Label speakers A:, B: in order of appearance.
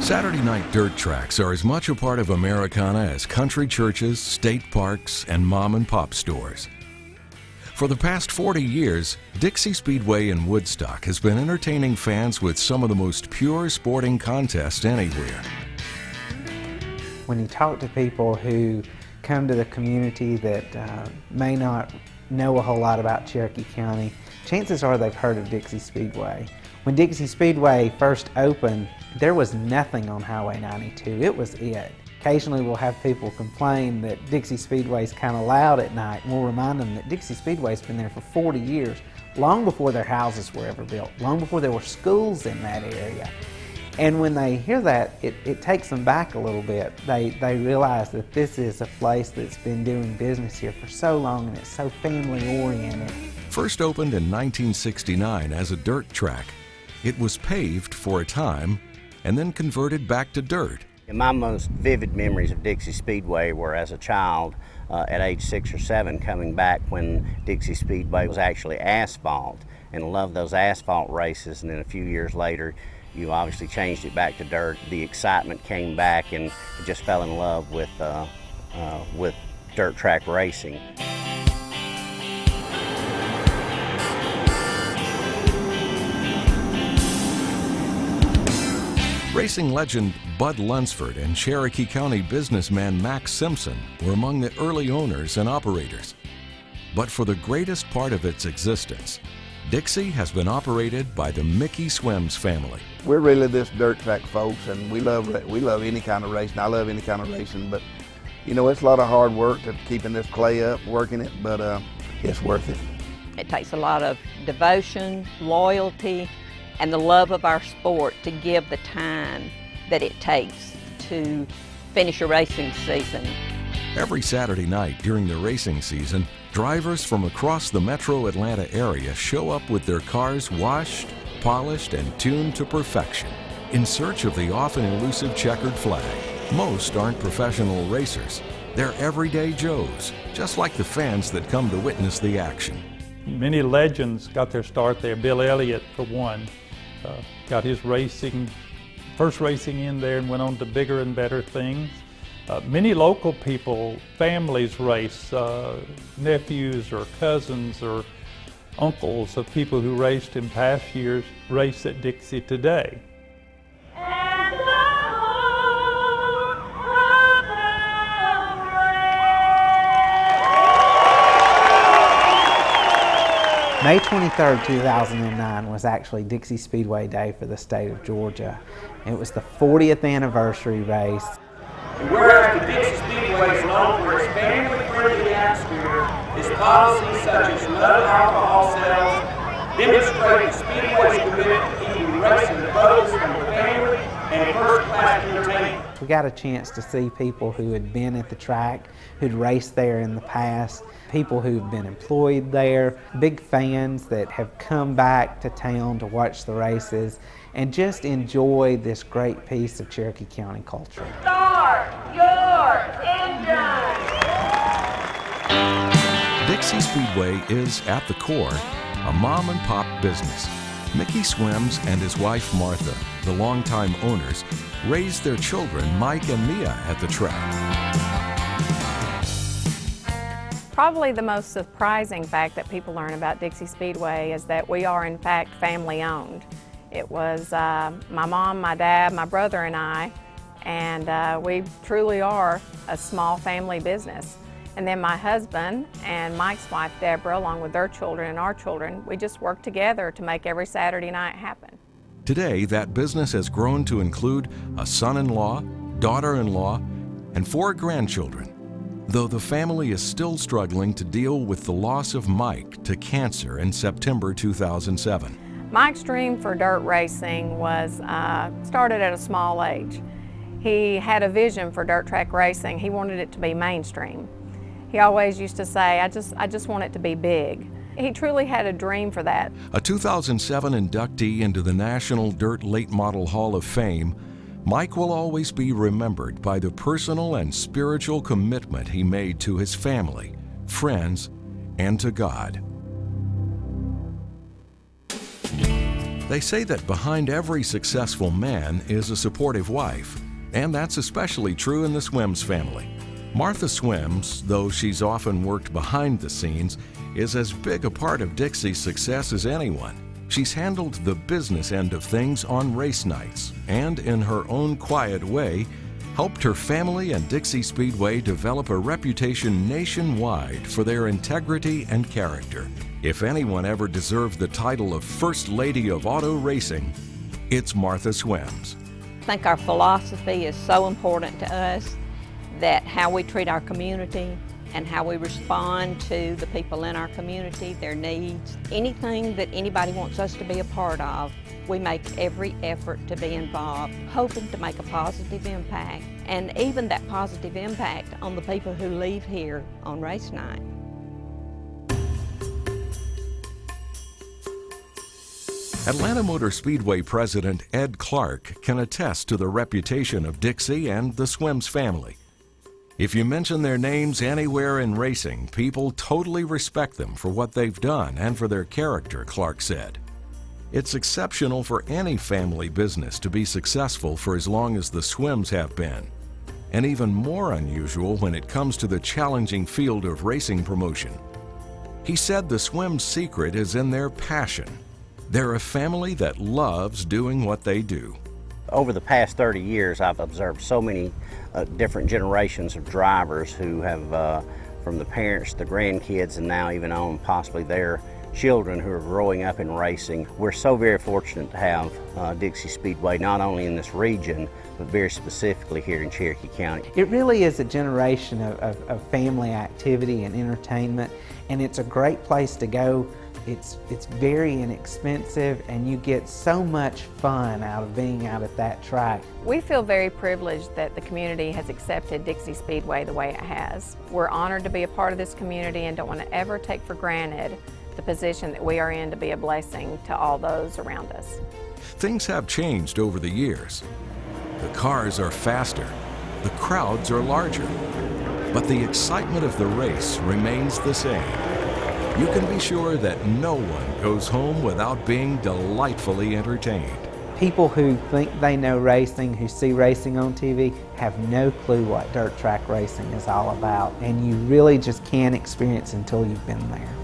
A: Saturday night dirt tracks are as much a part of Americana as country churches, state parks, and mom and pop stores. For the past 40 years, Dixie Speedway in Woodstock has been entertaining fans with some of the most pure sporting contests anywhere.
B: When you talk to people who come to the community that may not know a whole lot about Cherokee County, chances are they've heard of Dixie Speedway. When Dixie Speedway first opened, there was nothing on Highway 92. It was it. Occasionally we'll have people complain that Dixie Speedway's kind of loud at night, and we'll remind them that Dixie Speedway's been there for 40 years, long before their houses were ever built, long before there were schools in that area. And when they hear that, it takes them back a little bit. They realize that this is a place that's been doing business here for so long, and it's so family-oriented.
A: First opened in 1969 as a dirt track, it was paved for a time and then converted back to dirt.
C: My most vivid memories of Dixie Speedway were as a child at age 6 or 7, coming back when Dixie Speedway was actually asphalt, and loved those asphalt races. And then a few years later, you obviously changed it back to dirt. The excitement came back, and just fell in love with dirt track racing.
A: Racing legend Bud Lunsford and Cherokee County businessman Max Simpson were among the early owners and operators. But for the greatest part of its existence, Dixie has been operated by the Mickey Swims family.
D: We're really this dirt track folks, and we love any kind of racing. I love any kind of racing, but you know, it's a lot of hard work to keeping this clay up, working it, but it's worth it.
E: It takes a lot of devotion, loyalty, and the love of our sport to give the time that it takes to finish a racing season.
A: Every Saturday night during the racing season, drivers from across the metro Atlanta area show up with their cars washed, polished, and tuned to perfection in search of the often elusive checkered flag. Most aren't professional racers. They're everyday Joes, just like the fans that come to witness the action.
F: Many legends got their start there. Bill Elliott, for one, got his first racing in there and went on to bigger and better things. Many local people, families race, nephews or cousins or uncles of people who raced in past years race at Dixie today.
B: May 23rd, 2009 was actually Dixie Speedway Day for the state of Georgia. It was the 40th anniversary race.
G: And whereas the Dixie Speedway is known for its family-friendly atmosphere, its policies such as no alcohol sales demonstrate the Speedway's commitment to keeping racing the focus on family and first-class entertainment.
B: We got a chance to see people who had been at the track, who'd raced there in the past, people who've been employed there, big fans that have come back to town to watch the races and just enjoy this great piece of Cherokee County culture.
G: Start your engine!
A: Dixie Speedway is, at the core, a mom and pop business. Mickey Swims and his wife Martha, the longtime owners, raised their children Mike and Mia at the track.
H: Probably the most surprising fact that people learn about Dixie Speedway is that we are in fact family owned. It was my mom, my dad, my brother and I, and we truly are a small family business. And then my husband and Mike's wife Deborah, along with their children and our children, we just work together to make every Saturday night happen.
A: Today, that business has grown to include a son-in-law, daughter-in-law, and 4 grandchildren. Though the family is still struggling to deal with the loss of Mike to cancer in September 2007.
H: Mike's dream for dirt racing was started at a small age. He had a vision for dirt track racing. He wanted it to be mainstream. He always used to say, I just want it to be big. He truly had a dream for that.
A: A 2007 inductee into the National Dirt Late Model Hall of Fame, Mike will always be remembered by the personal and spiritual commitment he made to his family, friends, and to God. They say that behind every successful man is a supportive wife, and that's especially true in the Swims family. Martha Swims, though she's often worked behind the scenes, is as big a part of Dixie's success as anyone. She's handled the business end of things on race nights and, in her own quiet way, helped her family and Dixie Speedway develop a reputation nationwide for their integrity and character. If anyone ever deserved the title of First Lady of Auto Racing, it's Martha Swims.
E: I think our philosophy is so important to us, that how we treat our community and how we respond to the people in our community, their needs, anything that anybody wants us to be a part of, we make every effort to be involved, hoping to make a positive impact, and even that positive impact on the people who leave here on race night.
A: Atlanta Motor Speedway President Ed Clark can attest to the reputation of Dixie and the Swims family. If you mention their names anywhere in racing, people totally respect them for what they've done and for their character, Clark said. It's exceptional for any family business to be successful for as long as the Swims have been, and even more unusual when it comes to the challenging field of racing promotion. He said the Swims' secret is in their passion. They're a family that loves doing what they do.
C: Over the past 30 years, I've observed so many different generations of drivers who have, from the parents, the grandkids, and now even on possibly their children who are growing up in racing. We're so very fortunate to have Dixie Speedway not only in this region, but very specifically here in Cherokee County.
B: It really is a generation of family activity and entertainment, and it's a great place to go. It's very inexpensive, and you get so much fun out of being out at that track.
H: We feel very privileged that the community has accepted Dixie Speedway the way it has. We're honored to be a part of this community and don't want to ever take for granted the position that we are in to be a blessing to all those around us.
A: Things have changed over the years. The cars are faster, the crowds are larger, but the excitement of the race remains the same. You can be sure that no one goes home without being delightfully entertained.
B: People who think they know racing, who see racing on TV, have no clue what dirt track racing is all about, and you really just can't experience until you've been there.